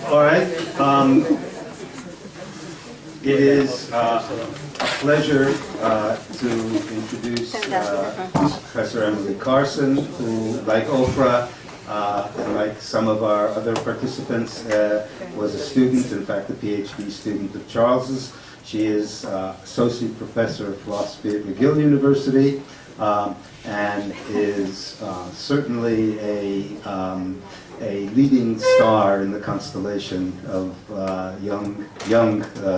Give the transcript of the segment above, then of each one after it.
All right. It is a pleasure to introduce Professor Emily Carson, who, like Oprah, and like some of our other participants, was a student, in fact, a PhD student of Charles's. She is Associate Professor of Philosophy at McGill University, and is certainly a leading star in the constellation of young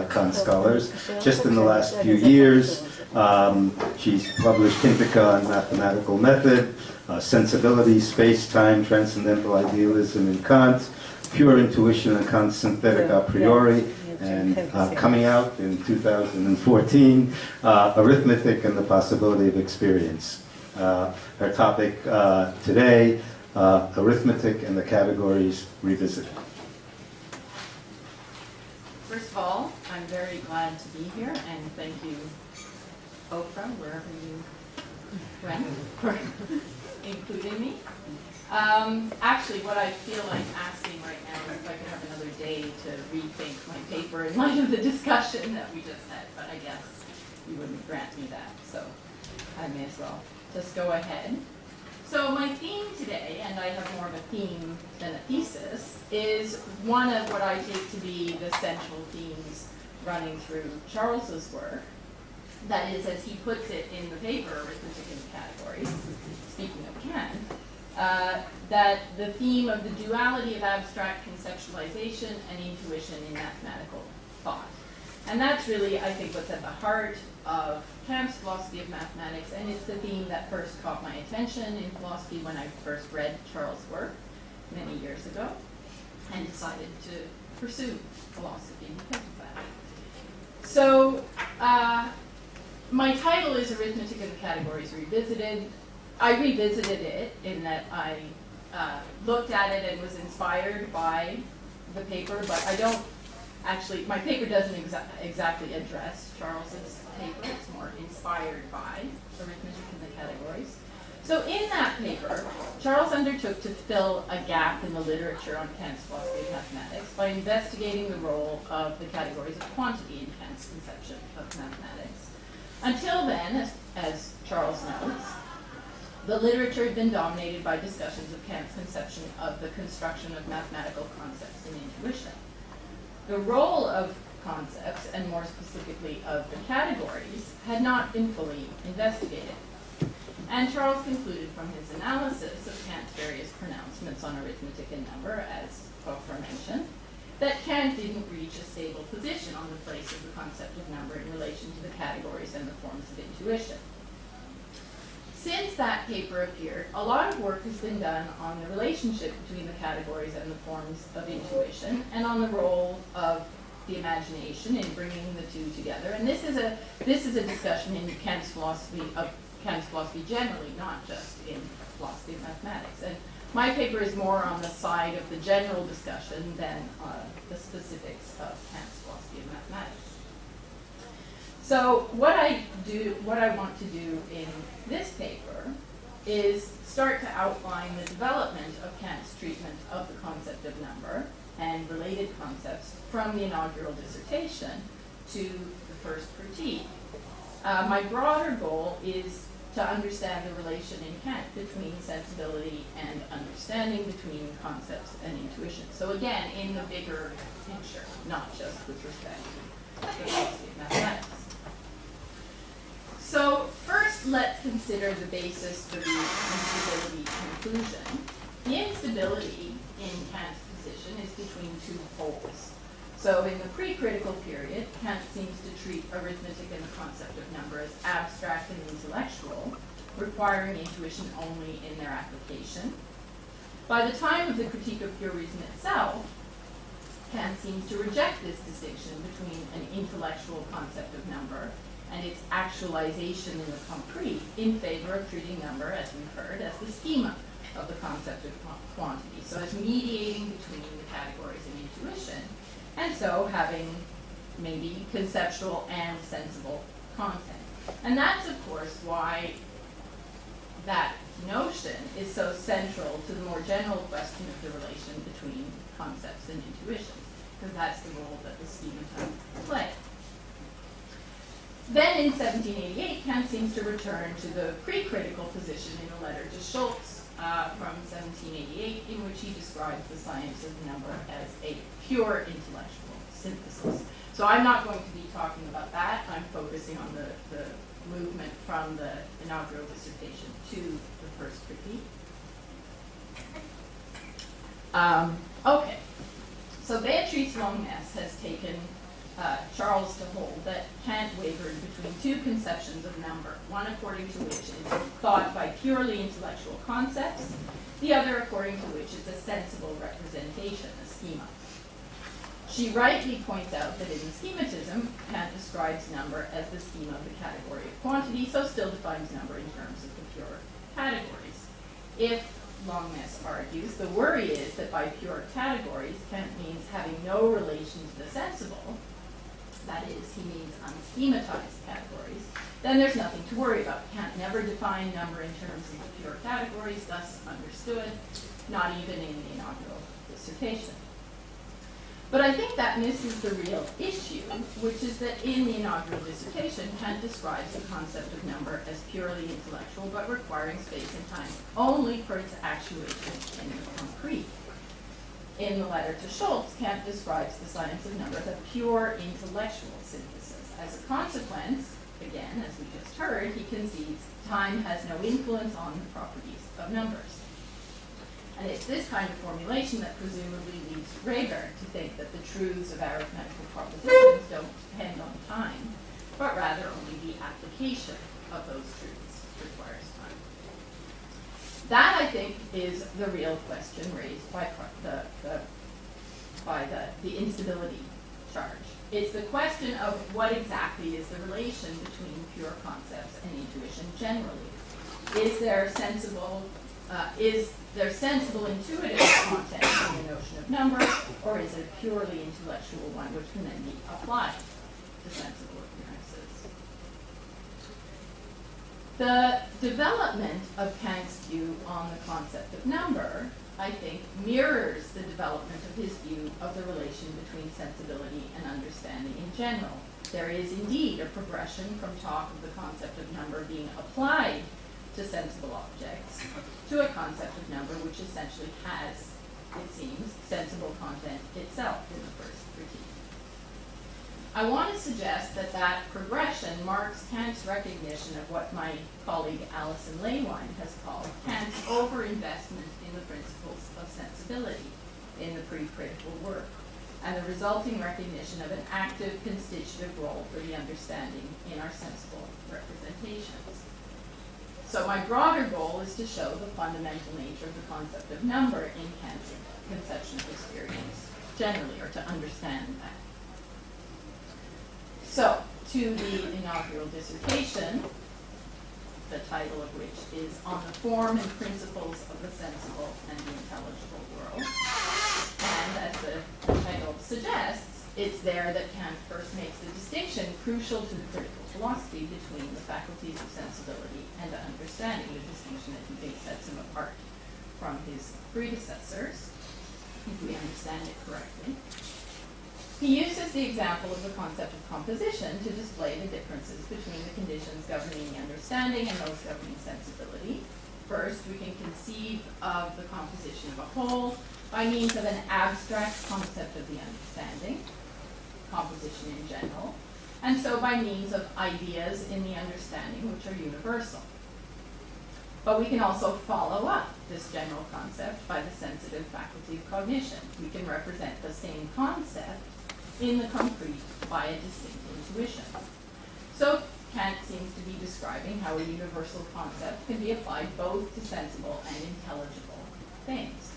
Kant scholars. Just in the last few years, she's published Indica and Mathematical Method, Sensibility, Space-Time, Transcendental Idealism in Kant, Pure Intuition and Kant's Synthetic A Priori, and coming out in 2014, Arithmetic and the Possibility of Experience. Her topic today, Arithmetic and the Categories Revisited. First of all, I'm very glad to be here, and thank you, Oprah, wherever you went, for including me. Actually, what I feel like asking right now is if I could have another day to rethink my paper in light of the discussion that we just had, but I guess you wouldn't grant me that, so I may as well just go ahead. So my theme today, and I have more of a theme than a thesis, is one of what I take to be the central themes running through Charles's work. That is, as he puts it in the paper, Arithmetic in the Categories, speaking of KANT, that the theme of the duality of abstract conceptualization and intuition in mathematical thought. And that's really, I think, what's at the heart of Kant's philosophy of mathematics, and it's the theme that first caught my attention in philosophy when I first read Charles' work many years ago and decided to pursue philosophy because of that. So my title is Arithmetic in the Categories Revisited. I revisited it in that I looked at it and was inspired by the paper, but I don't actually, my paper doesn't exactly address Charles's paper. It's more inspired by Arithmetic in the Categories. So in that paper, Charles undertook to fill a gap in the literature on Kant's philosophy of mathematics by investigating the role of the categories of quantity in Kant's conception of mathematics. Until then, as Charles notes, the literature had been dominated by discussions of Kant's conception of the construction of mathematical concepts and intuition. The role of concepts, and more specifically of the categories, had not been fully investigated. And Charles concluded from his analysis of Kant's various pronouncements on arithmetic and number, as Oprah mentioned, that Kant didn't reach a stable position on the place of the concept of number in relation to the categories and the forms of intuition. Since that paper appeared, a lot of work has been done on the relationship between the categories and the forms of intuition, and on the role of the imagination in bringing the two together. And this is a discussion in Kant's philosophy generally, not just in philosophy of mathematics. And my paper is more on the side of the general discussion than the specifics of Kant's philosophy of mathematics. So what I want to do in this paper is start to outline the development of Kant's treatment of the concept of number and related concepts from the inaugural dissertation to the first critique. My broader goal is to understand the relation in Kant between sensibility and understanding, between concepts and intuition. So again, in the bigger picture, not just with respect to the philosophy of mathematics. So first, let's consider the basis for the instability conclusion. The instability in Kant's position is between two poles. So in the pre-critical period, Kant seems to treat arithmetic and the concept of number as abstract and intellectual, requiring intuition only in their application. By the time of the Critique of Pure Reason itself, Kant seems to reject this distinction between an intellectual concept of number and its actualization in the concrete in favor of treating number, as we've heard, as the schema of the concept of quantity. So as mediating between the categories and intuition, and so having maybe conceptual and sensible content. And that's, of course, why that notion is so central to the more general question of the relation between concepts and intuitions, because that's the role that the schemata play. Then in 1788, Kant seems to return to the pre-critical position in a letter to Schultz from 1788, in which he describes the science of number as a pure intellectual synthesis. So I'm not going to be talking about that. I'm focusing on the movement from the inaugural dissertation to the first critique. Okay, so Beatrice Longnes has taken Charles to hold that Kant wavered between two conceptions of number, one according to which is thought by purely intellectual concepts, the other according to which is a sensible representation, a schema. She rightly points out that in the schematism, Kant describes number as the schema of the category of quantity, so still defines number in terms of the pure categories. If, Longnes argues, the worry is that by pure categories, Kant means having no relation to the sensible, that is, he means unschematized categories, then there's nothing to worry about. Kant never defined number in terms of the pure categories, thus understood, not even in the inaugural dissertation. But I think that misses the real issue, which is that in the inaugural dissertation, Kant describes the concept of number as purely intellectual, but requiring space and time only for its actuation in the concrete. In the letter to Schultz, Kant describes the science of number as a pure intellectual synthesis. As a consequence, again, as we just heard, he concedes time has no influence on the properties of numbers. And it's this kind of formulation that presumably leads Reber to think that the truths of arithmetical propositions don't depend on time, but rather only the application of those truths requires time. That, I think, is the real question raised by the instability charge. It's the question of what exactly is the relation between pure concepts and intuition generally. Is there sensible intuitive content in the notion of number, or is it a purely intellectual one which can then be applied to sensible appearances? The development of Kant's view on the concept of number, I think, mirrors the development of his view of the relation between sensibility and understanding in general. There is indeed a progression from talk of the concept of number being applied to sensible objects, to a concept of number which essentially has, it seems, sensible content itself in the first critique. I want to suggest that that progression marks Kant's recognition of what my colleague Alison Lewine has called Kant's overinvestment in the principles of sensibility in the pre-critical work, and the resulting recognition of an active constitutive role for the understanding in our sensible representations. So my broader goal is to show the fundamental nature of the concept of number in Kant's conception of experience generally, or to understand that. So, to the inaugural dissertation, the title of which is On the Form and Principles of the Sensible and the Intelligible World. And as the title suggests, it's there that Kant first makes the distinction crucial to the critical philosophy between the faculties of sensibility and understanding, the distinction that he thinks sets him apart from his predecessors, if we understand it correctly. He uses the example of the concept of composition to display the differences between the conditions governing the understanding and those governing sensibility. First, we can conceive of the composition of a whole by means of an abstract concept of the understanding, composition in general, and so by means of ideas in the understanding which are universal. But we can also follow up this general concept by the sensitive faculty of cognition. We can represent the same concept in the concrete by a distinct intuition. So Kant seems to be describing how a universal concept can be applied both to sensible and intelligible things.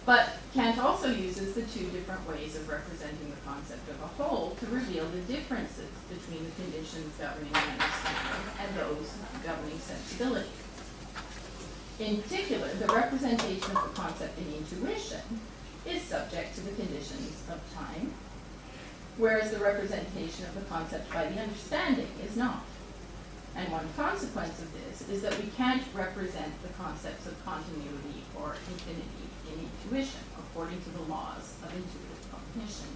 But Kant also uses the two different ways of representing the concept of a whole to reveal the differences between the conditions governing the understanding and those governing sensibility. In particular, the representation of the concept in intuition is subject to the conditions of time, whereas the representation of the concept by the understanding is not. And one consequence of this is that we can't represent the concepts of continuity or infinity in intuition according to the laws of intuitive cognition.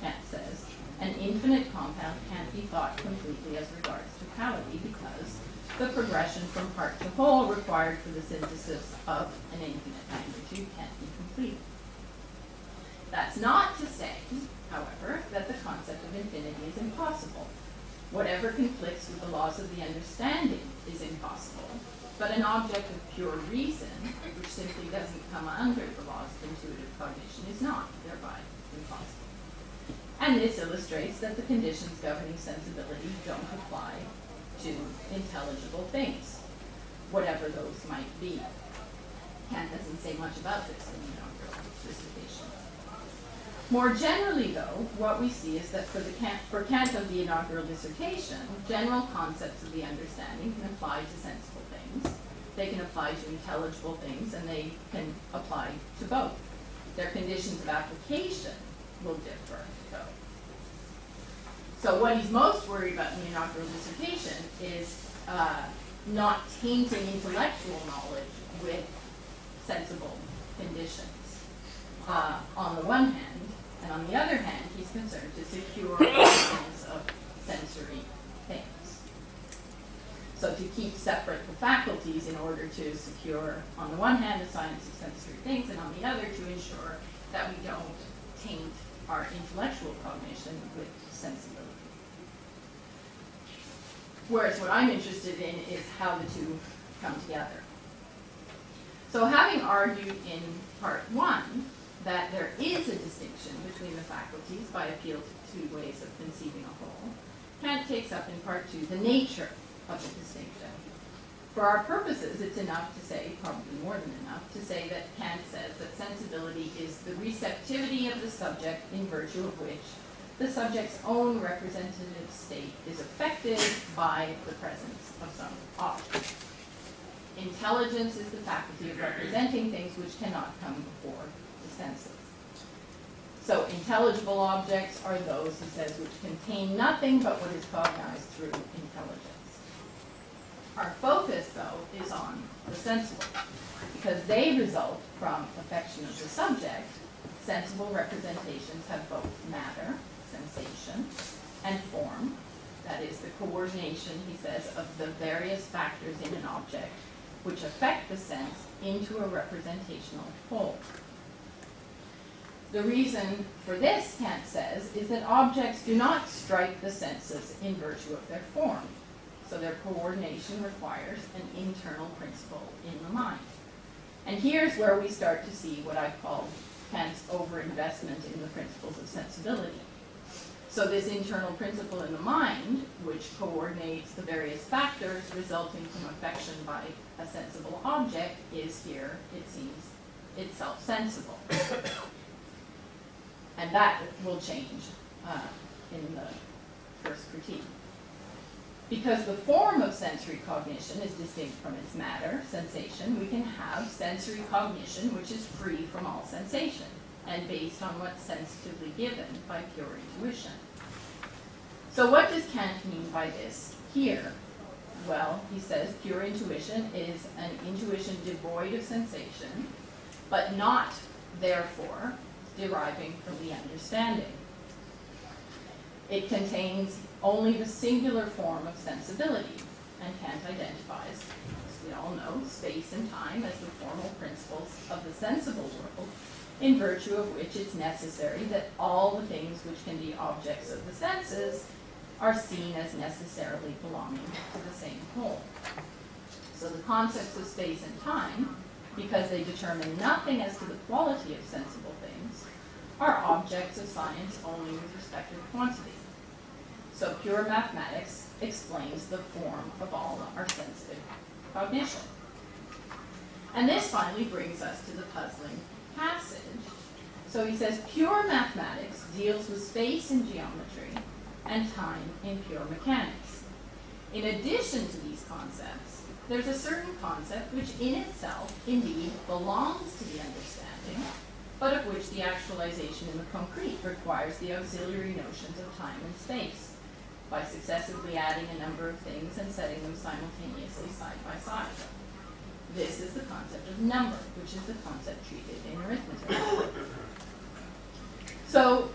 Kant says, an infinite compound can't be thought completely as regards totality because the progression from part to whole required for the synthesis of an infinite magnitude can't be completed. That's not to say, however, that the concept of infinity is impossible. Whatever conflicts with the laws of the understanding is impossible, but an object of pure reason, which simply doesn't come under the laws of intuitive cognition, is not thereby impossible. And this illustrates that the conditions governing sensibility don't apply to intelligible things, whatever those might be. Kant doesn't say much about this in the inaugural dissertation. More generally, though, what we see is that for Kant of the inaugural dissertation, general concepts of the understanding can apply to sensible things, they can apply to intelligible things, and they can apply to both. Their conditions of application will differ, though. So what he's most worried about in the inaugural dissertation is not tainting intellectual knowledge with sensible conditions on the one hand, and on the other hand, he's concerned to secure kinds of sensory things. So to keep separate the faculties in order to secure, on the one hand, the science of sensory things, and on the other, to ensure that we don't taint our intellectual cognition with sensibility. Whereas what I'm interested in is how the two come together. So having argued in part one that there is a distinction between the faculties by appeal to two ways of conceiving a whole, Kant takes up in part two the nature of the distinction. For our purposes, it's enough to say, probably more than enough, to say that Kant says that sensibility is the receptivity of the subject in virtue of which the subject's own representative state is affected by the presence of some object. Intelligence is the faculty of representing things which cannot come before the senses. So intelligible objects are those, he says, which contain nothing but what is cognized through intelligence. Our focus, though, is on the sensible, because they result from affection of the subject. Sensible representations have both matter, sensation, and form. That is the coordination, he says, of the various factors in an object which affect the sense into a representational whole. The reason for this, Kant says, is that objects do not strike the senses in virtue of their form. So their coordination requires an internal principle in the mind. And here's where we start to see what I call Kant's overinvestment in the principles of sensibility. So this internal principle in the mind, which coordinates the various factors resulting from affection by a sensible object, is here, it seems, itself sensible. And that will change in the first critique. Because the form of sensory cognition is distinct from its matter, sensation, we can have sensory cognition which is free from all sensation and based on what's sensitively given by pure intuition. So what does Kant mean by this here? Well, he says pure intuition is an intuition devoid of sensation, but not, therefore, deriving from the understanding. It contains only the singular form of sensibility, and Kant identifies, as we all know, space and time as the formal principles of the sensible world, in virtue of which it's necessary that all the things which can be objects of the senses are seen as necessarily belonging to the same whole. So the concepts of space and time, because they determine nothing as to the quality of sensible things, are objects of science only with respect to quantity. So pure mathematics explains the form of all our sensitive cognition. And this finally brings us to the puzzling passage. So he says pure mathematics deals with space in geometry and time in pure mechanics. In addition to these concepts, there's a certain concept which in itself indeed belongs to the understanding, but of which the actualization in the concrete requires the auxiliary notions of time and space. by successively adding a number of things and setting them simultaneously side by side. This is the concept of number, which is the concept treated in arithmetic. So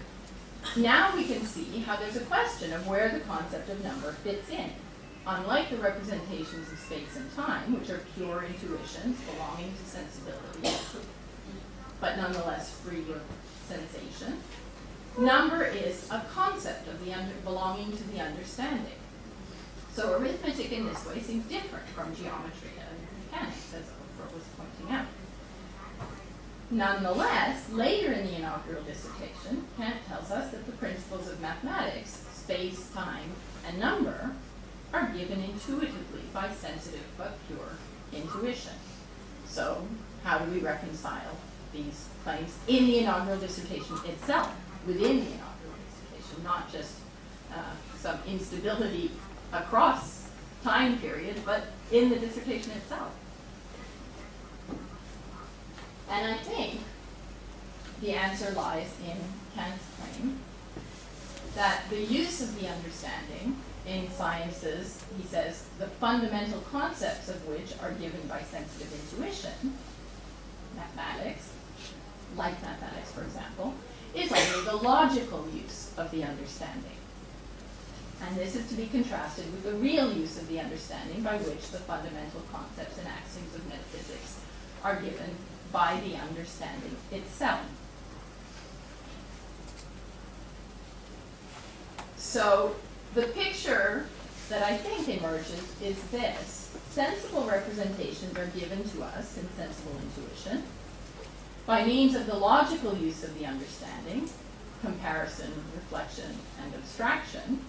now we can see how there's a question of where the concept of number fits in. Unlike the representations of space and time, which are pure intuitions belonging to sensibility, but nonetheless free of sensation, number is a concept of belonging to the understanding. So arithmetic in this way seems different from geometry and mechanics, as Oprah was pointing out. Nonetheless, later in the inaugural dissertation, Kant tells us that the principles of mathematics, space, time, and number, are given intuitively by sensitive but pure intuition. So how do we reconcile these claims in the inaugural dissertation itself, within the inaugural dissertation, not just some instability across time period, but in the dissertation itself? And I think the answer lies in Kant's claim that the use of the understanding in sciences, he says, the fundamental concepts of which are given by sensitive intuition, mathematics, like mathematics, for example, is only the logical use of the understanding. And this is to be contrasted with the real use of the understanding by which the fundamental concepts and axioms of metaphysics are given by the understanding itself. So the picture that I think emerges is this. Sensible representations are given to us in sensible intuition by means of the logical use of the understanding, comparison, reflection, and abstraction.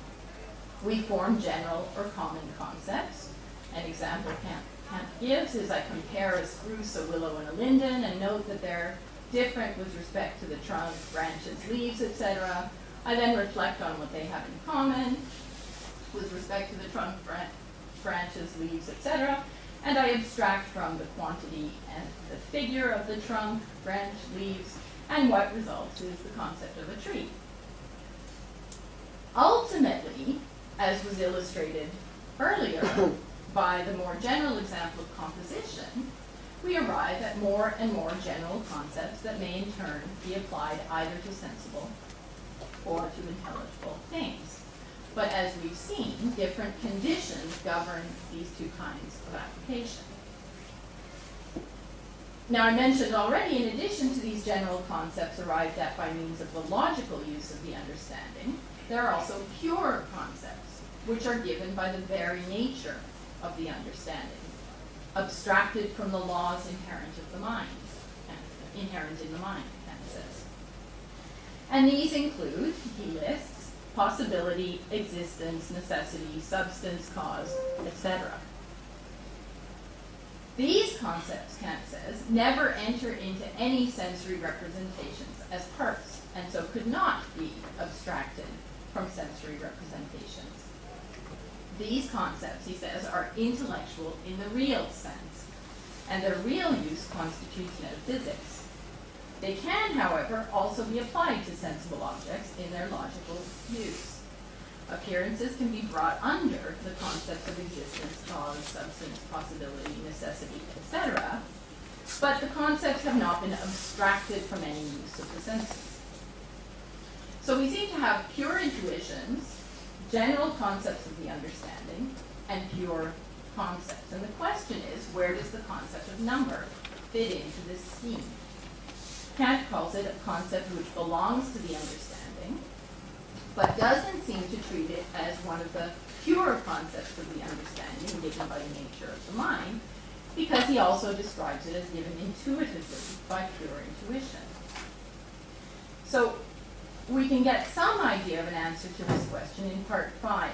We form general or common concepts. An example Kant gives is I compare a spruce, a willow, and a linden, and note that they're different with respect to the trunk, branches, leaves, etc. I then reflect on what they have in common with respect to the trunk, branches, leaves, etc. And I abstract from the quantity and the figure of the trunk, branch, leaves, and what results is the concept of a tree. Ultimately, as was illustrated earlier by the more general example of composition, we arrive at more and more general concepts that may in turn be applied either to sensible or to intelligible things. But as we've seen, different conditions govern these two kinds of application. Now, I mentioned already, in addition to these general concepts arrived at by means of the logical use of the understanding, there are also pure concepts, which are given by the very nature of the understanding, abstracted from the laws inherent in the mind, Kant says. And these include, he lists, possibility, existence, necessity, substance, cause, etc. These concepts, Kant says, never enter into any sensory representations as parts, and so could not be abstracted from sensory representations. These concepts, he says, are intellectual in the real sense, and their real use constitutes metaphysics. They can, however, also be applied to sensible objects in their logical use. Appearances can be brought under the concepts of existence, cause, substance, possibility, necessity, etc., but the concepts have not been abstracted from any use of the senses. So we seem to have pure intuitions, general concepts of the understanding, and pure concepts. And the question is, where does the concept of number fit into this scheme? Kant calls it a concept which belongs to the understanding, but doesn't seem to treat it as one of the pure concepts of the understanding given by the nature of the mind, because he also describes it as given intuitively by pure intuition. So we can get some idea of an answer to this question in part 5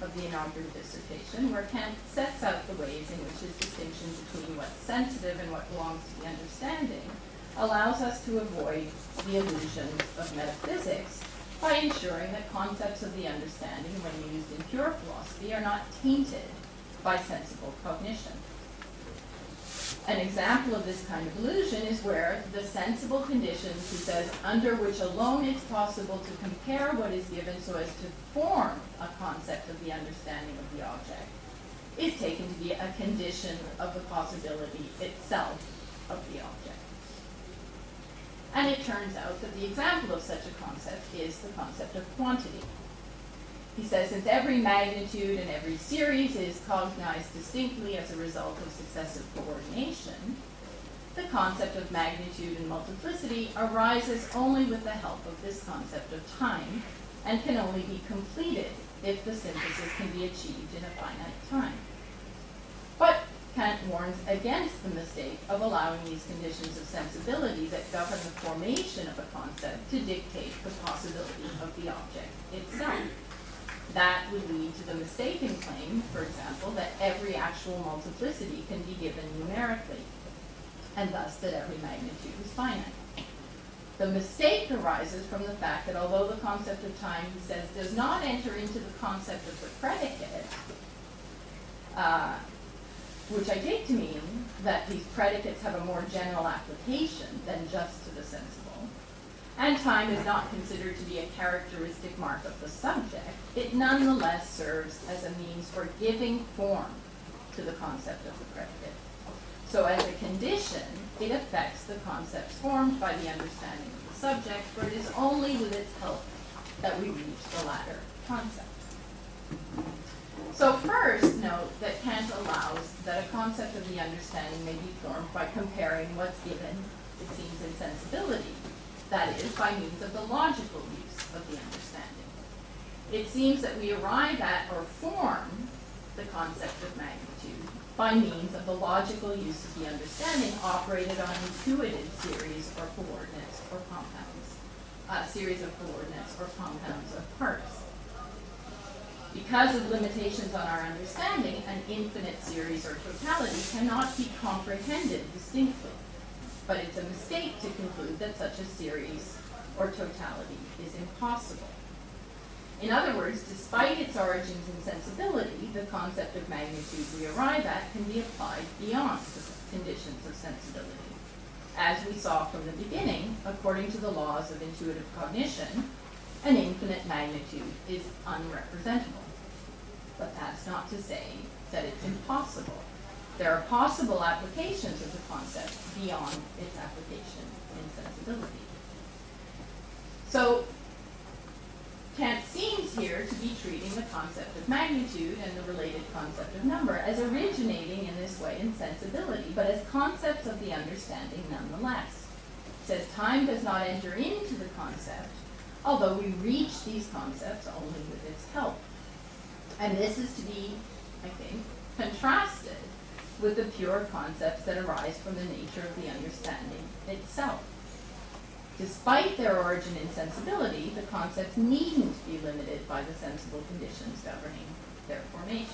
of the inaugural dissertation, where Kant sets out the ways in which his distinction between what's sensitive and what belongs to the understanding allows us to avoid the illusions of metaphysics by ensuring that concepts of the understanding, when used in pure philosophy, are not tainted by sensible cognition. An example of this kind of illusion is where the sensible conditions, he says, under which alone it's possible to compare what is given so as to form a concept of the understanding of the object, is taken to be a condition of the possibility itself of the object. And it turns out that the example of such a concept is the concept of quantity. He says, since every magnitude and every series is cognized distinctly as a result of successive coordination, the concept of magnitude and multiplicity arises only with the help of this concept of time and can only be completed if the synthesis can be achieved in a finite time. But Kant warns against the mistake of allowing these conditions of sensibility that govern the formation of a concept to dictate the possibility of the object itself. That would lead to the mistaken claim, for example, that every actual multiplicity can be given numerically, and thus that every magnitude is finite. The mistake arises from the fact that although the concept of time, he says, does not enter into the concept of the predicate, which I take to mean that these predicates have a more general application than just to the sensible, and time is not considered to be a characteristic mark of the subject, it nonetheless serves as a means for giving form to the concept of the predicate. So as a condition, it affects the concepts formed by the understanding of the subject, for it is only with its help that we reach the latter concept. So first, note that Kant allows that a concept of the understanding may be formed by comparing what's given, it seems, in sensibility, that is, by means of the logical use of the understanding. It seems that we arrive at or form the concept of magnitude by means of the logical use of the understanding operated on intuitive series or coordinates or compounds, series of coordinates or compounds of parts. Because of limitations on our understanding, an infinite series or totality cannot be comprehended distinctly. But it's a mistake to conclude that such a series or totality is impossible. In other words, despite its origins in sensibility, the concept of magnitude we arrive at can be applied beyond the conditions of sensibility. As we saw from the beginning, according to the laws of intuitive cognition, an infinite magnitude is unrepresentable. But that's not to say that it's impossible. There are possible applications of the concept beyond its application in sensibility. So Kant seems here to be treating the concept of magnitude and the related concept of number as originating in this way in sensibility, but as concepts of the understanding nonetheless. He says time does not enter into the concept, although we reach these concepts only with its help. And this is to be, I think, contrasted with the pure concepts that arise from the nature of the understanding itself. Despite their origin in sensibility, the concepts needn't be limited by the sensible conditions governing their formation.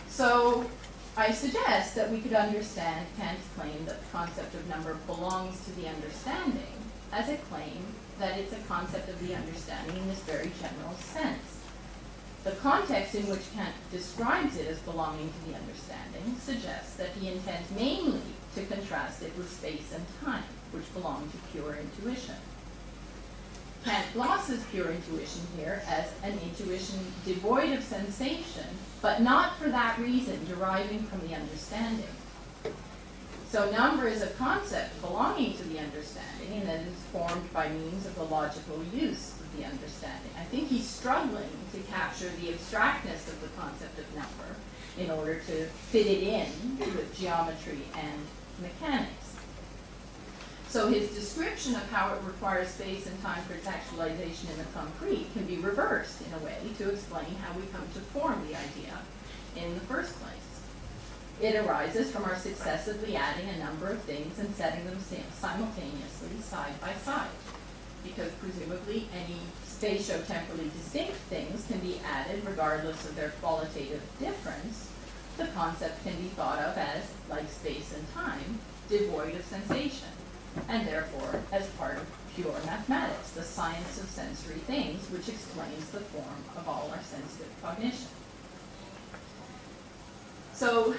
So I suggest that we could understand Kant's claim that the concept of number belongs to the understanding as a claim that it's a concept of the understanding in this very general sense. The context in which Kant describes it as belonging to the understanding suggests that he intends mainly to contrast it with space and time, which belong to pure intuition. Kant glosses pure intuition here as an intuition devoid of sensation, but not for that reason deriving from the understanding. So number is a concept belonging to the understanding and that is formed by means of the logical use of the understanding. I think he's struggling to capture the abstractness of the concept of number in order to fit it in with geometry and mechanics. So his description of how it requires space and time for its actualization in the concrete can be reversed in a way to explain how we come to form the idea in the first place. It arises from our successively adding a number of things and setting them simultaneously side by side, because presumably any spatio-temporally distinct things can be added regardless of their qualitative difference. The concept can be thought of as, like space and time, devoid of sensation, and therefore as part of pure mathematics, the science of sensory things, which explains the form of all our sensitive cognition. So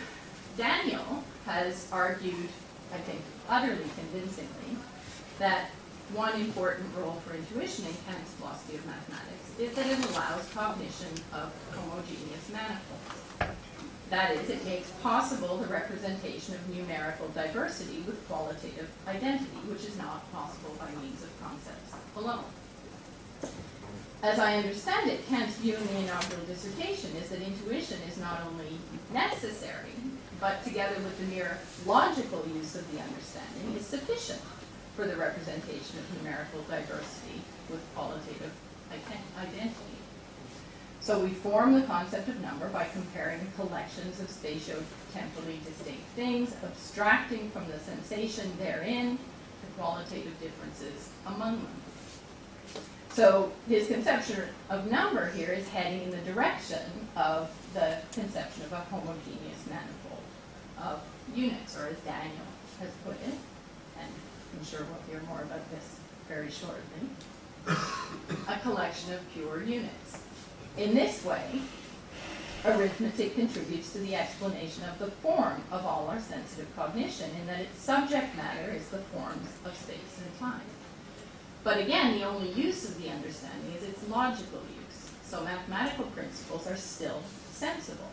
Daniel has argued, I think utterly convincingly, that one important role for intuition in Kant's philosophy of mathematics is that it allows cognition of homogeneous manifolds. That is, it makes possible the representation of numerical diversity with qualitative identity, which is not possible by means of concepts alone. As I understand it, Kant's view in the inaugural dissertation is that intuition is not only necessary, but together with the mere logical use of the understanding, is sufficient for the representation of numerical diversity with qualitative identity. So we form the concept of number by comparing collections of spatio-temporally distinct things, abstracting from the sensation therein the qualitative differences among them. So his conception of number here is heading in the direction of the conception of a homogeneous manifold of units, or as Daniel has put it, and I'm sure we'll hear more about this very shortly, a collection of pure units. In this way, arithmetic contributes to the explanation of the form of all our sensitive cognition, in that its subject matter is the forms of space and time. But again, the only use of the understanding is its logical use. So mathematical principles are still sensible.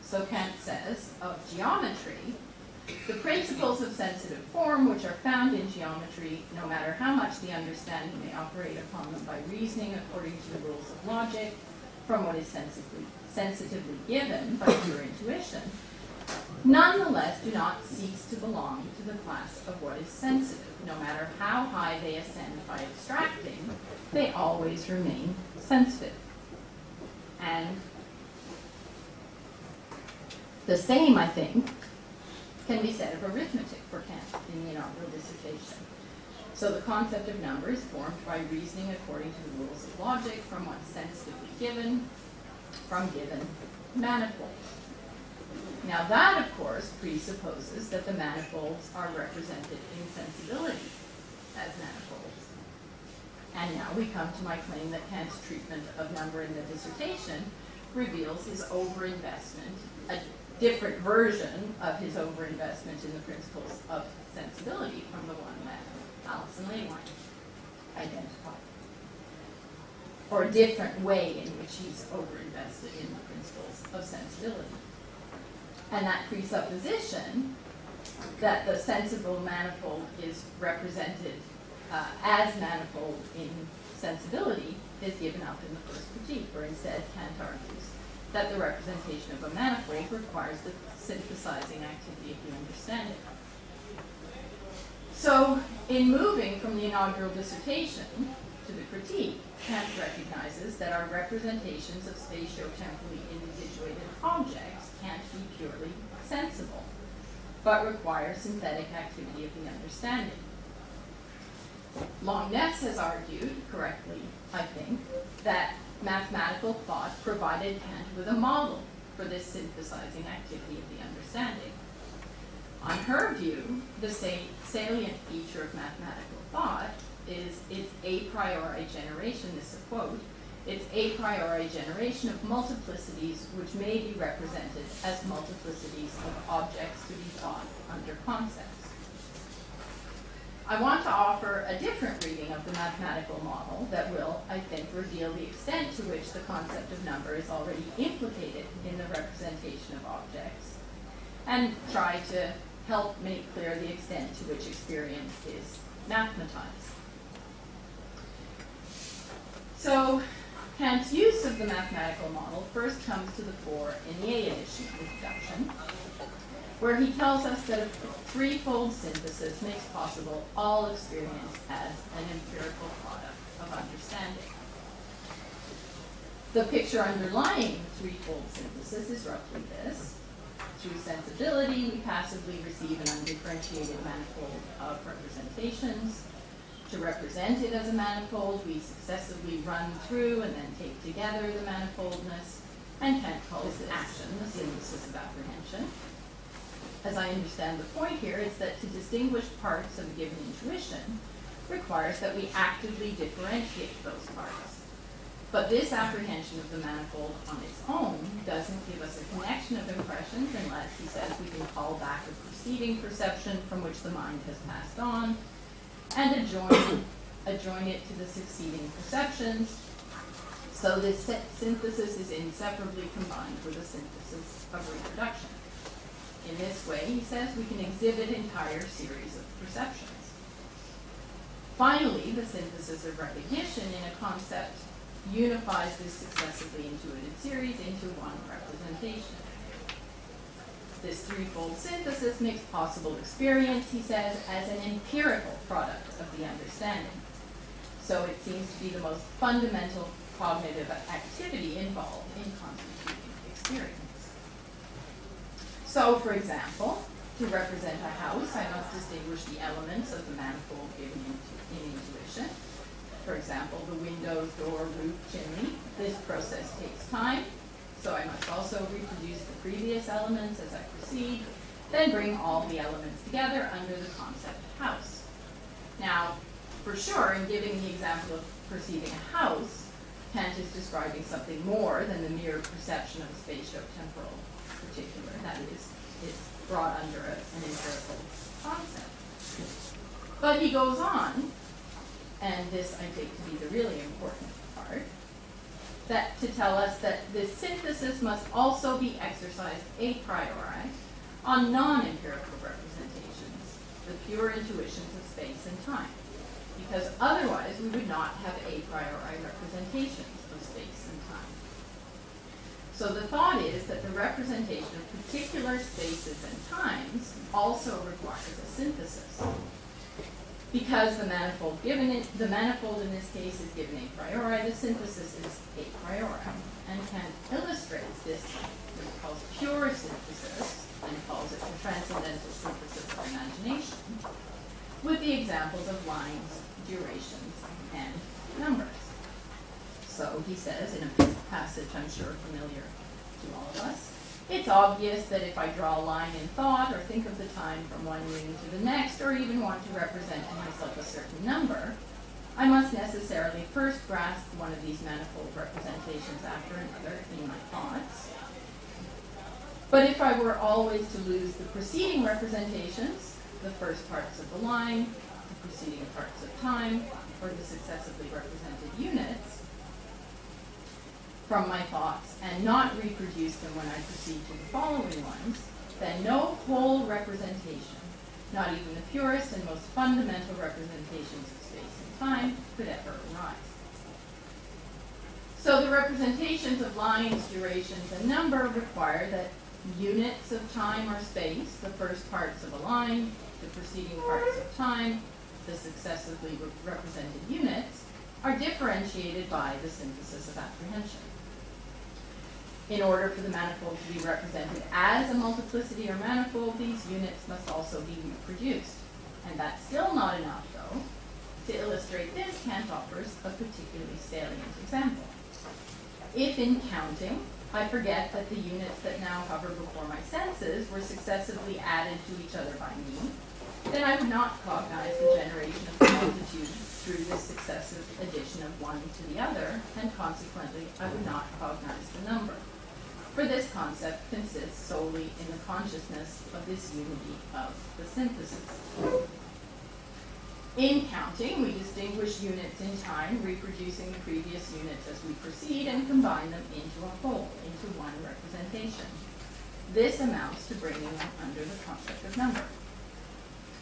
So Kant says of geometry, the principles of sensitive form which are found in geometry, no matter how much the understanding may operate upon them by reasoning according to the rules of logic, from what is sensitively given by pure intuition, nonetheless do not cease to belong to the class of what is sensitive. No matter how high they ascend by abstracting, they always remain sensitive. And the same, I think, can be said of arithmetic for Kant in the inaugural dissertation. So the concept of number is formed by reasoning according to the rules of logic from what's sensitively given, from given manifolds. Now that, of course, presupposes that the manifolds are represented in sensibility as manifolds. And now we come to my claim that Kant's treatment of number in the dissertation reveals his overinvestment, a different version of his overinvestment in the principles of sensibility from the one that Alice and Leyline identified. Or a different way in which he's overinvested in the principles of sensibility. And that presupposition that the sensible manifold is represented as manifold in sensibility is given up in the first critique, where instead Kant argues that the representation of a manifold requires the synthesizing activity of the understanding. So, in moving from the inaugural dissertation to the critique, Kant recognizes that our representations of spatio-temporally individuated objects can't be purely sensible, but require synthetic activity of the understanding. Longness has argued, correctly, I think, that mathematical thought provided Kant with a model for this synthesizing activity of the understanding. On her view, the salient feature of mathematical thought is its a priori generation, this is a quote, its a priori generation of multiplicities which may be represented as multiplicities of objects to be thought under concepts. I want to offer a different reading of the mathematical model that will, I think, reveal the extent to which the concept of number is already implicated in the representation of objects, and try to help make clear the extent to which experience is mathematized. So, Kant's use of the mathematical model first comes to the fore in the A edition of the introduction, where he tells us that a threefold synthesis makes possible all experience as an empirical product of understanding. The picture underlying threefold synthesis is roughly this. Through sensibility, we passively receive an undifferentiated manifold of representations. To represent it as a manifold, we successively run through and then take together the manifoldness, and Kant calls this action the synthesis of apprehension. As I understand the point here, is that to distinguish parts of a given intuition requires that we actively differentiate those parts. But this apprehension of the manifold on its own doesn't give us a connection of impressions unless, he says, we can call back a preceding perception from which the mind has passed on and adjoin it to the succeeding perceptions. So this synthesis is inseparably combined with a synthesis of reproduction. In this way, he says, we can exhibit entire series of perceptions. Finally, the synthesis of recognition in a concept unifies this successively intuited series into one representation. This threefold synthesis makes possible experience, he says, as an empirical product of the understanding. So it seems to be the most fundamental cognitive activity involved in constituting experience. So, for example, to represent a house, I must distinguish the elements of the manifold given in intuition. For example, the windows, door, roof, chimney. This process takes time, so I must also reproduce the previous elements as I proceed, then bring all the elements together under the concept house. Now, for sure, in giving the example of perceiving a house, KANT is describing something more than the mere perception of a spatio-temporal particular. That is, it's brought under an empirical concept. But he goes on, and this I take to be the really important part, that to tell us that this synthesis must also be exercised a priori on non-empirical representations, the pure intuitions of space and time, because otherwise we would not have a priori representations of space and time. So the thought is that the representation of particular spaces and times also requires a synthesis. Because the manifold in this case is given a priori, the synthesis is a priori. And KANT illustrates this, what he calls pure synthesis, and calls it the transcendental synthesis of imagination, with the examples of lines, durations, and numbers. So he says in a passage I'm sure familiar to all of us, it's obvious that if I draw a line in thought or think of the time from one reading to the next, or even want to represent to myself a certain number, I must necessarily first grasp one of these manifold representations after another in my thoughts. But if I were always to lose the preceding representations, the first parts of the line, the preceding parts of time, or the successively represented units, from my thoughts and not reproduce them when I proceed to the following ones, then no whole representation, not even the purest and most fundamental representations of space and time, could ever arise. So the representations of lines, durations, and number require that units of time or space, the first parts of a line, the preceding parts of time, the successively represented units, are differentiated by the synthesis of apprehension. In order for the manifold to be represented as a multiplicity or manifold, these units must also be reproduced. And that's still not enough, though. To illustrate this, KANT offers a particularly salient example. If in counting, I forget that the units that now hover before my senses were successively added to each other by me, then I would not cognize the generation of the multitude through this successive addition of one to the other, and consequently I would not cognize the number. For this concept consists solely in the consciousness of this unity of the synthesis. In counting, we distinguish units in time, reproducing the previous units as we proceed, and combine them into a whole, into one representation. This amounts to bringing them under the concept of number.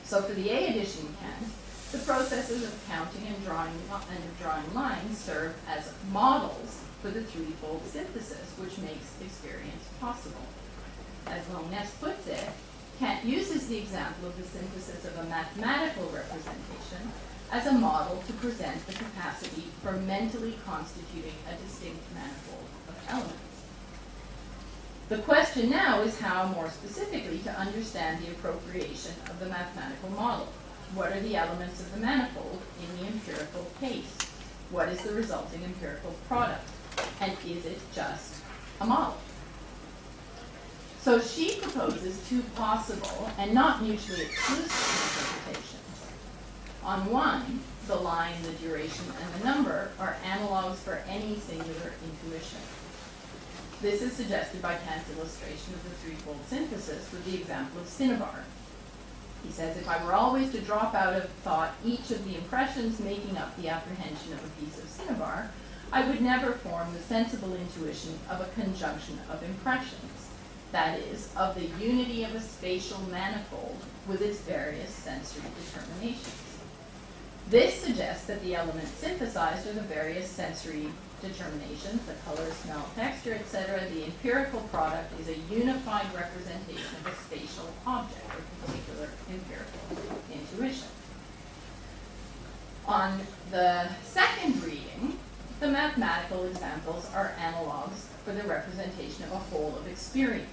So for the A addition KANT, the processes of counting and drawing lines serve as models for the threefold synthesis, which makes experience possible. As Longness puts it, KANT uses the example of the synthesis of a mathematical representation as a model to present the capacity for mentally constituting a distinct manifold of elements. The question now is how, more specifically, to understand the appropriation of the mathematical model. What are the elements of the manifold in the empirical case? What is the resulting empirical product? And is it just a model? So she proposes two possible and not mutually exclusive interpretations. On one, the line, the duration, and the number are analogs analogs for any singular intuition. This is suggested by Kant's illustration of the threefold synthesis with the example of cinnabar. He says, if I were always to drop out of thought each of the impressions making up the apprehension of a piece of cinnabar, I would never form the sensible intuition of a conjunction of impressions, that is, of the unity of a spatial manifold with its various sensory determinations. This suggests that the elements synthesized are the various sensory determinations, the color, smell, texture, etc. The empirical product is a unified representation of a spatial object, or particular empirical intuition. On the second reading, the mathematical examples are analogs for the representation of a whole of experience.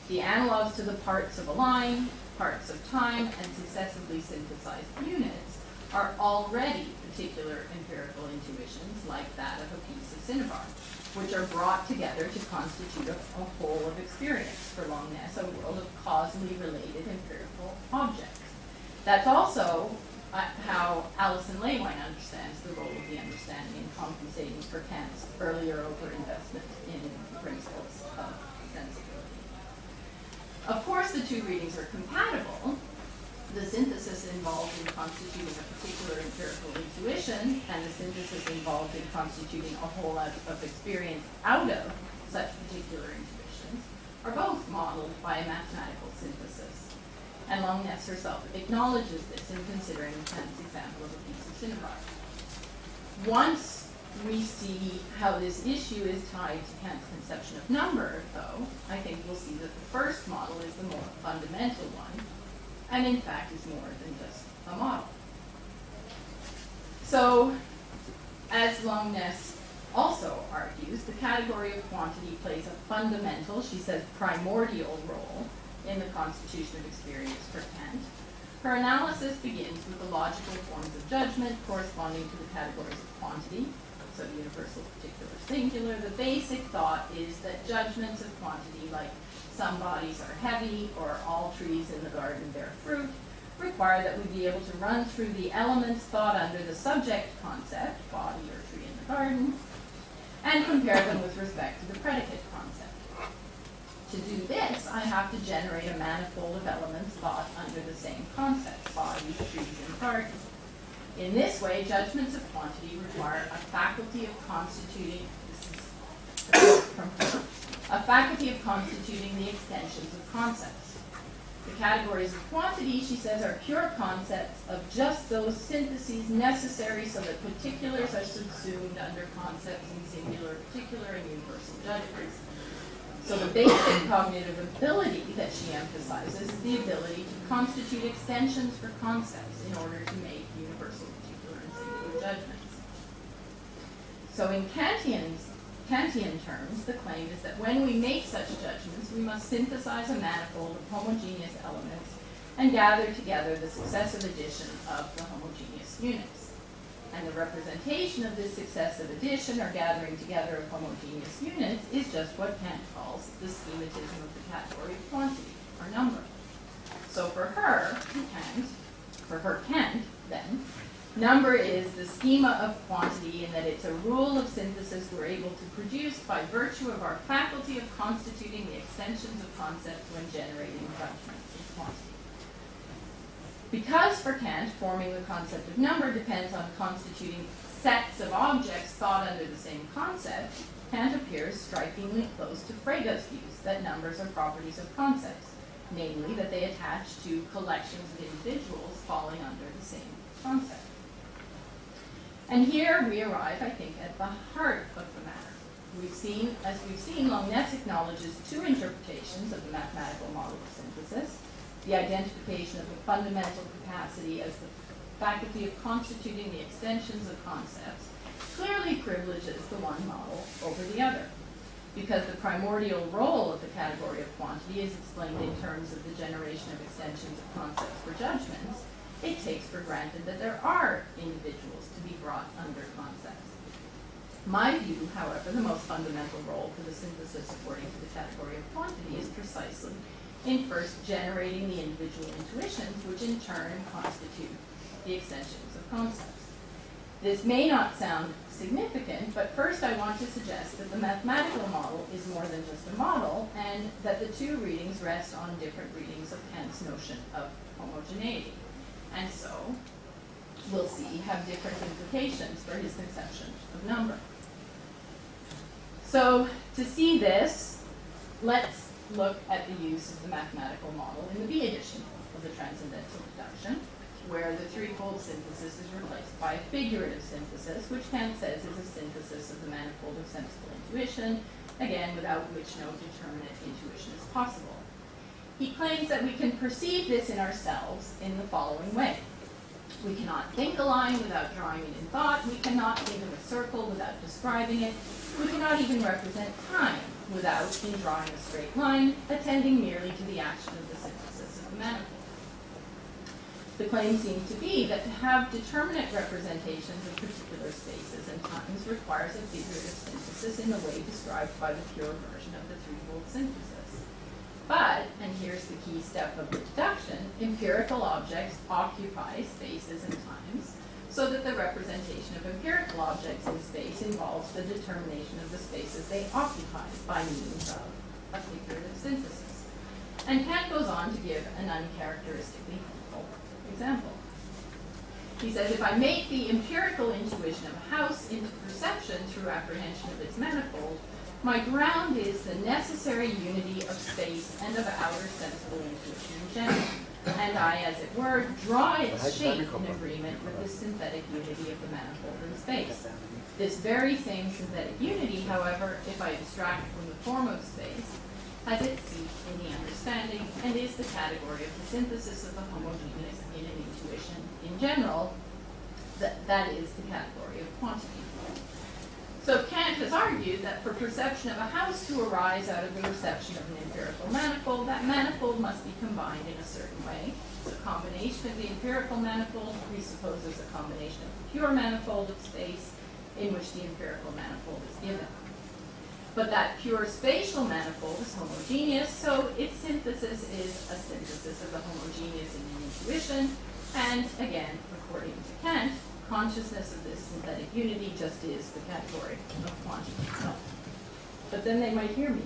The analogs to the parts of a line, parts of time, and successively synthesized units are already particular empirical intuitions like that of a piece of cinnabar, which are brought together to constitute a whole of experience, for Longness, a world of causally related empirical objects. That's also how Alison Lewine understands the role of the understanding in compensating for Kant's earlier overinvestment in principles of sensibility. Of course, the two readings are compatible. The synthesis involved in constituting a particular empirical intuition and the synthesis involved in constituting a whole of experience out of such particular intuitions are both modeled by a mathematical synthesis. And Longness herself acknowledges this in considering Kant's example of a piece of cinnabar. Once we see how this issue is tied to Kant's conception of number, though, I think we'll see that the first model is the more fundamental one, and in fact is more than just a model. So, as Longness also argues, the category of quantity plays a fundamental, she says primordial role in the constitution of experience for Kant. Her analysis begins with the logical forms of judgment corresponding to the categories of quantity, so universal, particular, singular. The basic thought is that judgments of quantity, like some bodies are heavy or all trees in the garden bear fruit, require that we be able to run through the elements thought under the subject concept, body or tree in the garden, and compare them with respect to the predicate concept. To do this, I have to generate a manifold of elements thought under the same concept, bodies, trees, and garden. In this way, judgments of quantity require a faculty of constituting, this is a quote from her, a faculty of constituting the extensions of concepts. The categories of quantity, she says, are pure concepts of just those syntheses necessary so that particulars are subsumed under concepts in singular, particular, and universal judgments. So the basic cognitive ability that she emphasizes is the ability to constitute extensions for concepts in order to make universal, particular, and singular judgments. So in Kantian terms, the claim is that when we make such judgments, we must synthesize a manifold of homogeneous elements and gather together the successive addition of the homogeneous units. And the representation of this successive addition or gathering together of homogeneous units is just what Kant calls the schematism of the category of quantity, or number. So for her, Kant, then, number is the schema of quantity in that it's a rule of synthesis we're able to produce by virtue of our faculty of constituting the extensions of concepts when generating judgments of quantity. Because for Kant, forming the concept of number depends on constituting sets of objects thought under the same concept, Kant appears strikingly close to Frege's views that numbers are properties of concepts, namely that they attach to collections of individuals falling under the same concept. And here we arrive, I think, at the heart of the matter. As we've seen, Longness acknowledges two interpretations of the mathematical model of synthesis: the identification of the fundamental capacity as the faculty of constituting the extensions of concepts clearly privileges the one model over the other. Because the primordial role of the category of quantity is explained in terms of the generation of extensions of concepts for judgments, it takes for granted that there are individuals to be brought under concepts. My view, however, the most fundamental role for the synthesis according to the category of quantity is precisely in first generating the individual intuitions, which in turn constitute the extensions of concepts. This may not sound significant, but first I want to suggest that the mathematical model is more than just a model, and that the two readings rest on different readings of Kant's notion of homogeneity. And so, we'll see, have different implications for his conception of number. So, to see this, let's look at the use of the mathematical model in the B edition of the Transcendental Deduction, where the threefold synthesis is replaced by a figurative synthesis, which Kant says is a synthesis of the manifold of sensible intuition, again, without which no determinate intuition is possible. He claims that we can perceive this in ourselves in the following way. We cannot think a line without drawing it in thought. We cannot think of a circle without describing it. We cannot even represent time without, in drawing a straight line, attending merely to the action of the synthesis of the manifold. The claim seems to be that to have determinate representations of particular spaces and times requires a figurative synthesis in the way described by the pure version of the threefold synthesis. But, and here's the key step of the deduction, empirical objects occupy spaces and times, so that the representation of empirical objects in space involves the determination of the spaces they occupy by means of a figurative synthesis. And Kant goes on to give an uncharacteristically helpful example. He says, if I make the empirical intuition of a house into perception through apprehension of its manifold, my ground is the necessary unity of space and of outer sensible intuition in general, and I, as it were, draw its shape in agreement with the synthetic unity of the manifold in space. This very same synthetic unity, however, if I abstract from the form of space, has its seat in the understanding and is the category of the synthesis of the homogeneous in an intuition in general, that is the category of quantity. So Kant has argued that for perception of a house to arise out of the reception of an empirical manifold, that manifold must be combined in a certain way. The combination of the empirical manifold presupposes a combination of the pure manifold of space in which the empirical manifold is given. But that pure spatial manifold is homogeneous, so its synthesis is a synthesis of the homogeneous in an intuition, and again, according to Kant, consciousness of this synthetic unity just is the category of quantity itself. But then they might hear me.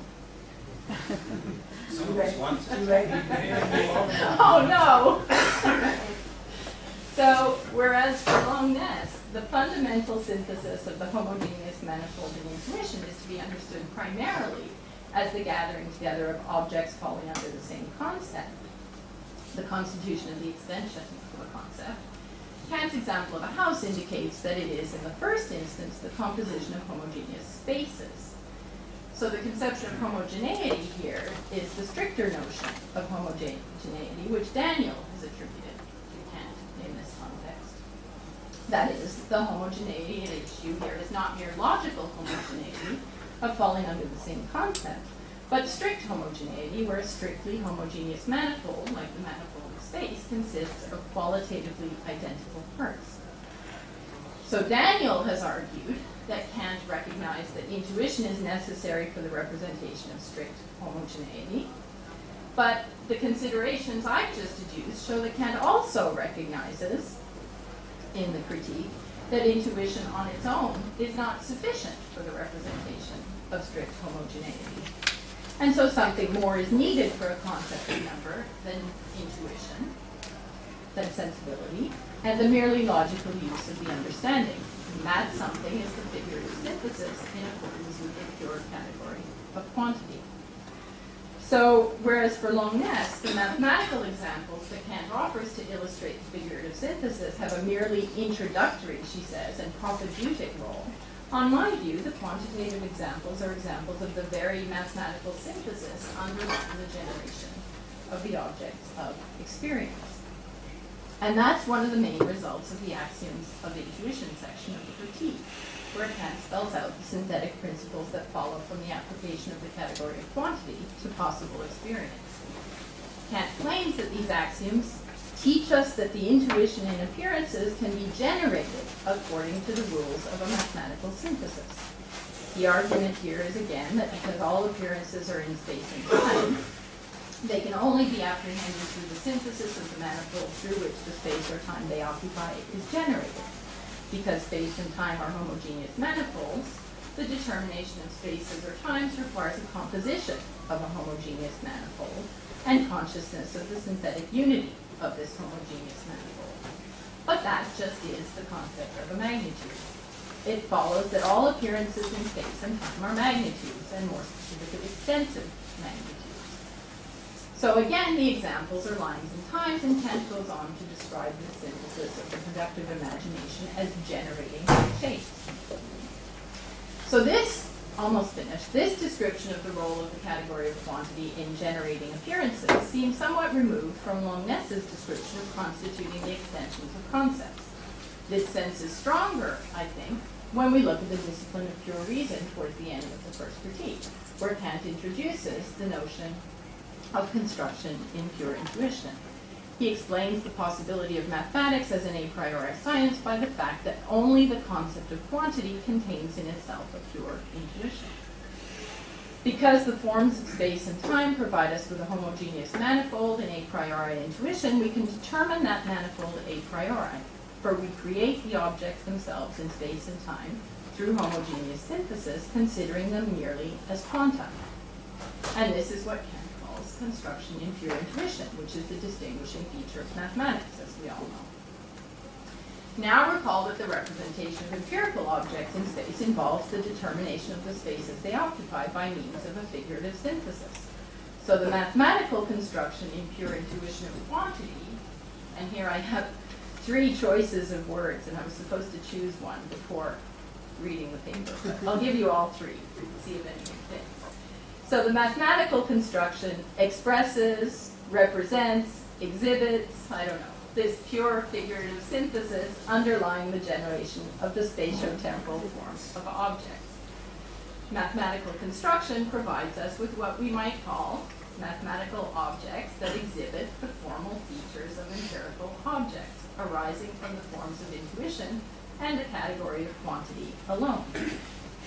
Some of us want to. Oh no! So, whereas for Longness, the fundamental synthesis of the homogeneous manifold in intuition is to be understood primarily as the gathering together of objects falling under the same concept, the constitution of the extension of a concept, Kant's example of a house indicates that it is, in the first instance, the composition of homogeneous spaces. So the conception of homogeneity here is the stricter notion of homogeneity, which Daniel has attributed to Kant in this context. That is, the homogeneity at issue here is not mere logical homogeneity of falling under the same concept, but strict homogeneity, where a strictly homogeneous manifold, like the manifold of space, consists of qualitatively identical parts. So Daniel has argued that Kant recognized that intuition is necessary for the representation of strict homogeneity, but the considerations I've just adduced show that Kant also recognizes, in the critique, that intuition on its own is not sufficient for the representation of strict homogeneity. And so something more is needed for a concept of number than intuition, than sensibility, and the merely logical use of the understanding. And that something is the figurative synthesis in accordance with the pure category of quantity. So, whereas for Longness, the mathematical examples that Kant offers to illustrate the figurative synthesis have a merely introductory, she says, and propedeutic role, on my view, the quantitative examples are examples of the very mathematical synthesis underlying the generation of the objects of experience. And that's one of the main results of the axioms of the intuition section of the critique, where Kant spells out the synthetic principles that follow from the application of the category of quantity to possible experience. Kant claims that these axioms teach us that the intuition in appearances can be generated according to the rules of a mathematical synthesis. The argument here is again that because all appearances are in space and time, they can only be apprehended through the synthesis of the manifold through which the space or time they occupy is generated. Because space and time are homogeneous manifolds, the determination of spaces or times requires a composition of a homogeneous manifold and consciousness of the synthetic unity of this homogeneous manifold. But that just is the concept of a magnitude. It follows that all appearances in space and time are magnitudes, and more specifically extensive magnitudes. So again, the examples are lines and times, and KANT goes on to describe the synthesis of the productive imagination as generating shapes. So this, almost finished, this description of the role of the category of quantity in generating appearances seems somewhat removed from Longness's description of constituting the extensions of concepts. This sense is stronger, I think, when we look at the discipline of pure reason towards the end of the first critique, where KANT introduces the notion of construction in pure intuition. He explains the possibility of mathematics as an a priori science by the fact that only the concept of quantity contains in itself a pure intuition. Because the forms of space and time provide us with a homogeneous manifold in a priori intuition, we can determine that manifold a priori, for we create the objects themselves in space and time through homogeneous synthesis, considering them merely as quanta. And this is what KANT calls construction in pure intuition, which is the distinguishing feature of mathematics, as we all know. Now recall that the representation of empirical objects in space involves the determination of the spaces they occupy by means of a figurative synthesis. So the mathematical construction in pure intuition of quantity, and here I have 3 choices of words, and I was supposed to choose one before reading the paper. I'll give you all 3, see if anything fits. So the mathematical construction expresses, represents, exhibits, I don't know, this pure figurative synthesis underlying the generation of the spatio-temporal forms of objects. Mathematical construction provides us with what we might call mathematical objects that exhibit the formal features of empirical objects arising from the forms of intuition and the category of quantity alone.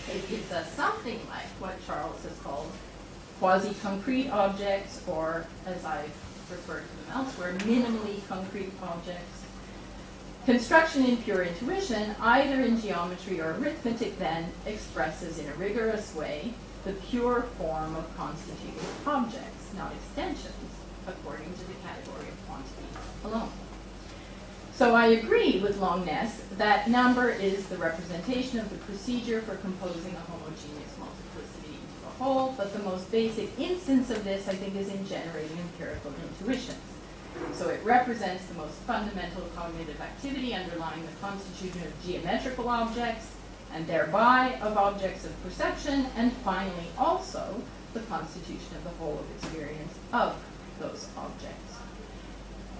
It gives us something like what Charles has called quasi-concrete objects, or as I've referred to them elsewhere, minimally concrete objects. Construction in pure intuition, either in geometry or arithmetic, then expresses in a rigorous way the pure form of constituted objects, not extensions, according to the category of quantity alone. So I agree with Longness that number is the representation of the procedure for composing a homogeneous multiplicity into a whole, but the most basic instance of this, I think, is in generating empirical intuitions. So it represents the most fundamental cognitive activity underlying the constitution of geometrical objects, and thereby of objects of perception, and finally also the constitution of the whole of experience of those objects.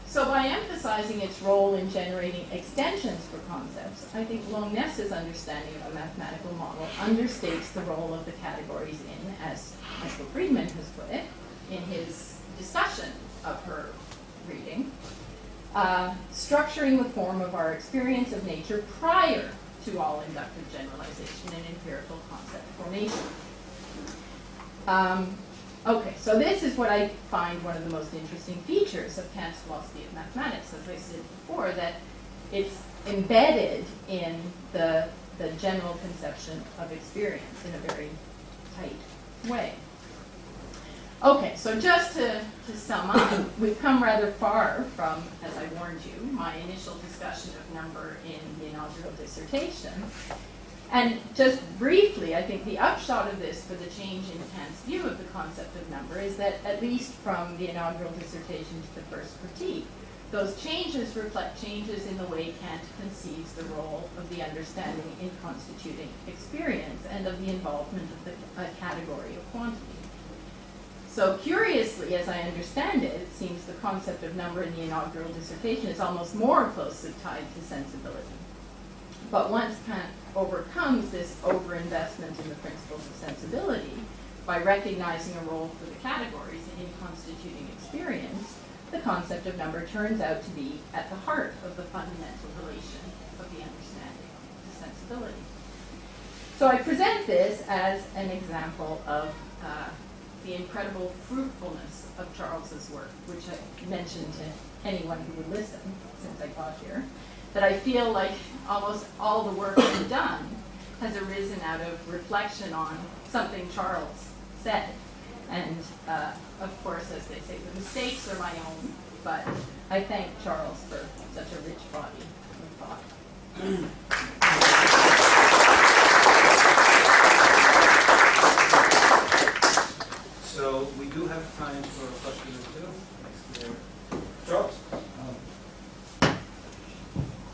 So by emphasizing its role in generating extensions for concepts, I think Longness's understanding of a mathematical model understates the role of the categories in, as Michael Friedman has put it, in his discussion of her reading, structuring the form of our experience of nature prior to all inductive generalization and empirical concept formation. Okay, so this is what I find one of the most interesting features of Kant's philosophy of mathematics, as I said before, that it's embedded in the general conception of experience in a very tight way. Okay, so just to sum up, we've come rather far from, as I warned you, my initial discussion of number in the inaugural dissertation. And just briefly, I think the upshot of this for the change in Kant's view of the concept of number is that, at least from the inaugural dissertation to the first critique, those changes reflect changes in the way Kant conceives the role of the understanding in constituting experience and of the involvement of the category of quantity. So curiously, as I understand it, it seems the concept of number in the inaugural dissertation is almost more closely tied to sensibility. But once Kant overcomes this overinvestment in the principles of sensibility by recognizing a role for the categories in constituting experience, the concept of number turns out to be at the heart of the fundamental relation of the understanding to sensibility. So I present this as an example of the incredible fruitfulness of Charles's work, which I mentioned to anyone who would listen since I got here. that I feel like almost all the work I've done has arisen out of reflection on something Charles said. And of course, as they say, the mistakes are my own, but I thank Charles for such a rich body of thought. So we do have time for a question or two. Charles?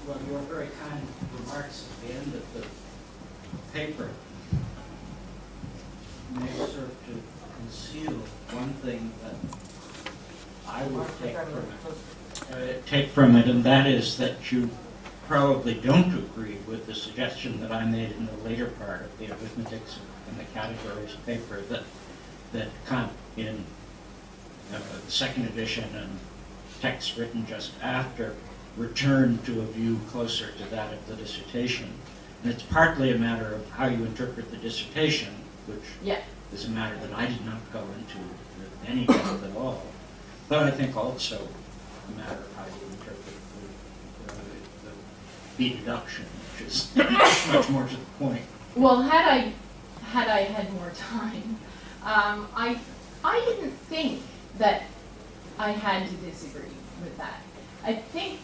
Well, your very kind remarks at the end of the paper may serve to conceal one thing that I would take from it, and that is that you probably don't agree with the suggestion that I made in the later part of the arithmetics and the categories paper that KANT in the second edition and texts written just after returned to a view closer to that of the dissertation. And it's partly a matter of how you interpret the dissertation, which is a matter that I did not go into with any depth at all, but I think also a matter of how you interpret the B deduction, which is much more to the point. Well, had I had more time, I didn't think that I had to disagree with that. I think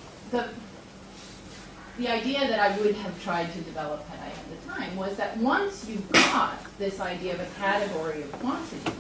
the idea that I would have tried to develop had I had the time was that once you've got this idea of a category of quantity,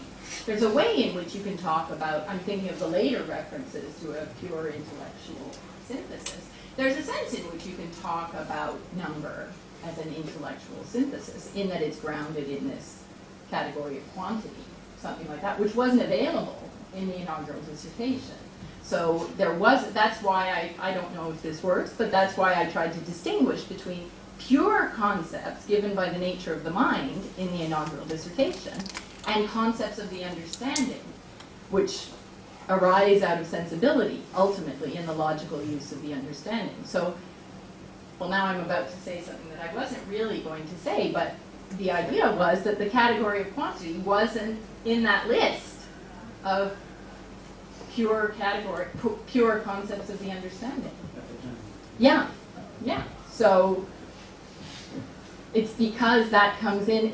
there's a way in which you can talk about, I'm thinking of the later references to a pure intellectual synthesis, there's a sense in which you can talk about number as an intellectual synthesis, in that it's grounded in this category of quantity, something like that, which wasn't available in the inaugural dissertation. So that's why I don't know if this works, but that's why I tried to distinguish between pure concepts given by the nature of the mind in the inaugural dissertation and concepts of the understanding, which arise out of sensibility, ultimately, in the logical use of the understanding. So, well, now I'm about to say something that I wasn't really going to say, but the idea was that the category of quantity wasn't in that list of pure concepts of the understanding. Yeah. So it's because that comes in,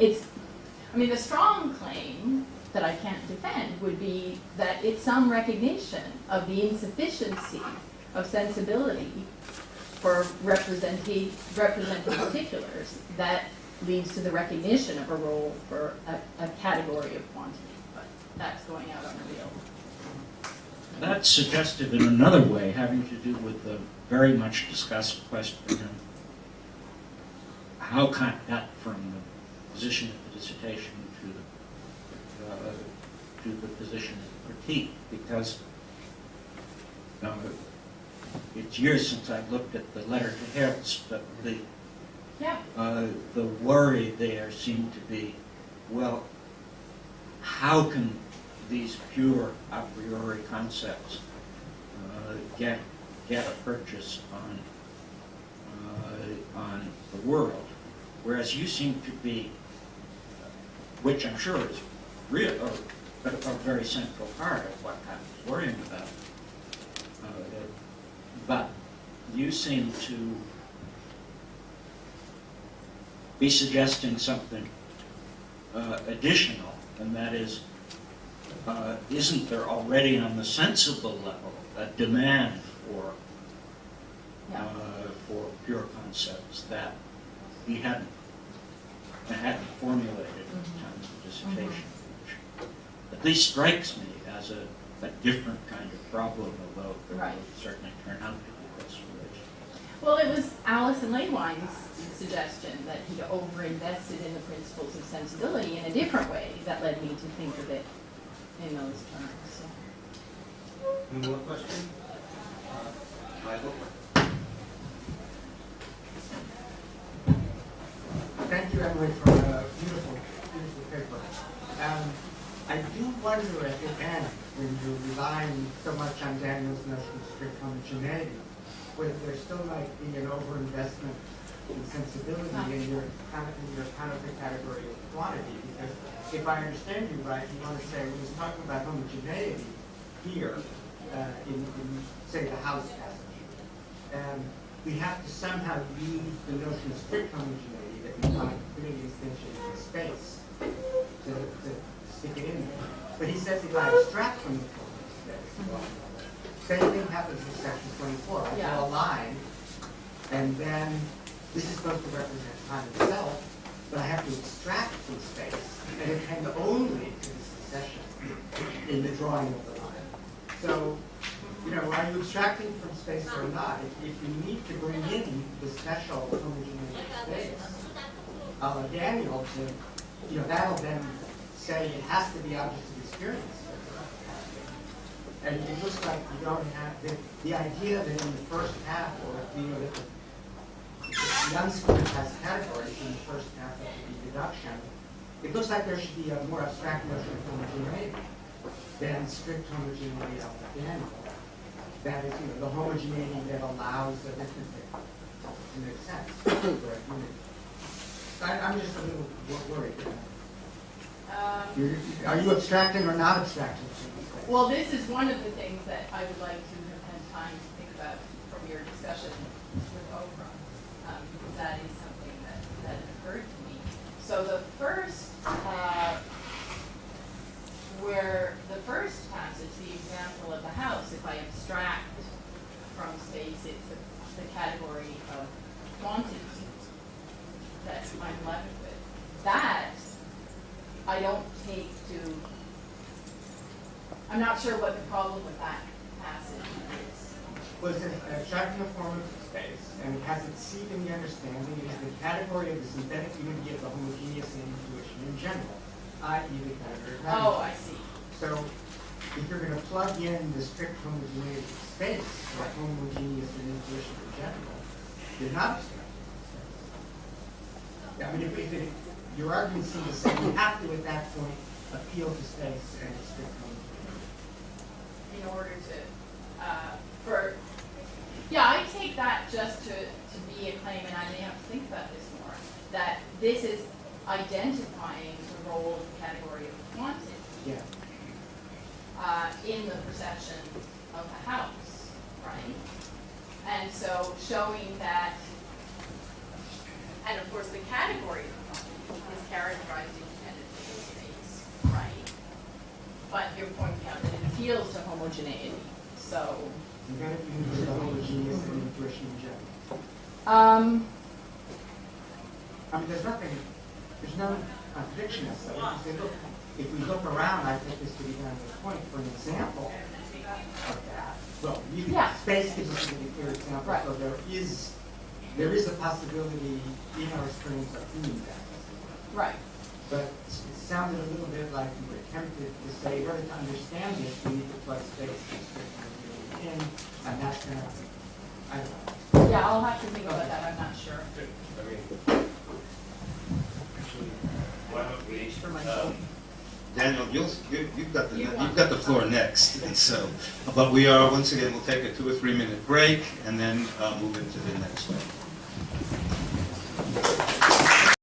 the strong claim that I can't defend would be that it's some recognition of the insufficiency of sensibility for representing particulars that leads to the recognition of a role for a category of quantity. But that's going out on a real. That's suggested in another way, having to do with the very much discussed question of how Kant got from the position of the dissertation to the position of critique, because it's years since I've looked at the letter to Hertz, but the worry there seemed to be, well, how can these pure a priori concepts get a purchase on the world, whereas you seem to be, which I'm sure is real, a very central part of what Kant was worrying about, but you seem to be suggesting something additional, and that is, isn't there already on the sensible level a demand for pure concepts that he hadn't formulated at the time of the dissertation, which at least strikes me as a different kind of problem, although it will certainly turn out to be this relationship. Well, it was Alison Leywine's suggestion that he over-invested in the principles of sensibility in a different way that led me to think of it in those terms. So. Any more questions? Michael? Thank you, Emily, for a beautiful paper. I do wonder at the end, when you're relying so much on Daniel's notion of strict homogeneity, whether there still might be an overinvestment in sensibility in your kind of the category of quantity. Because if I understand you right, you want to say when he's talking about homogeneity here in say the House passage, we have to somehow use the notion of strict homogeneity that we find clearly extension in space to stick it in there. But he says if I abstract from the space, same thing happens in section 24. I draw a line, and then this is supposed to represent time itself, but I have to extract from space and attend only to the succession in the drawing of the line. So, you know, are you extracting from space or not? If you need to bring in the special homogeneous space, Daniel, to, you know, that'll then say it has to be objects of experience. And it looks like you don't have the idea that in the first half, or you know, that the unsquared has categories in the first half of the deduction. It looks like there should be a more abstract notion of homogeneity than strict homogeneity of Daniel. That is, you know, the homogeneity that allows arithmetic to make sense. I'm just a little worried. Are you abstracting or not abstracting? Well, this is one of the things that I would like to have had time to think about from your discussion with Oprah, because that is something that occurred to me. So the first, passage, the example of the house, if I abstract from space, it's the category of quantity that I'm left with. That I don't take to. I'm not sure what the problem with that passage is. Well, it's abstracting a form of space, and it has its seat in the understanding. It is the category of the synthetic unity of the homogeneous in intuition in general, i.e. the category of Oh, I see. So, if you're going to plug in the strict homogeneity of space, or homogeneous in intuition in general, you're not abstracting space. I mean, if your argument seems to say you have to, at that point, appeal to space and strict homogeneity. In order to, I take that just to be a claim, and I may have to think about this more, that this is identifying the role of the category of quantity in the perception of the house, right? And so showing that, and of course the category of quantity is characterized independently in space, right? But you're pointing out that it appeals to homogeneity, so. You got to use the homogeneous and intuition in general. I mean, there's no contradiction as such. You say, look, if we look around, I take this to be down to this point for an example of that. Well, space gives us a really clear example, right. So there is a possibility in our experience of doing that. Right. But it sounded a little bit like you were tempted to say, in order to understand this, we need to plug space in, and that's going to, I don't know. Yeah, I'll have to think about that. I'm not sure. Why don't we, For myself. Daniel, you've got the floor next, and so. But we are once again we'll take a 2 or 3 minute break and then move into the next one.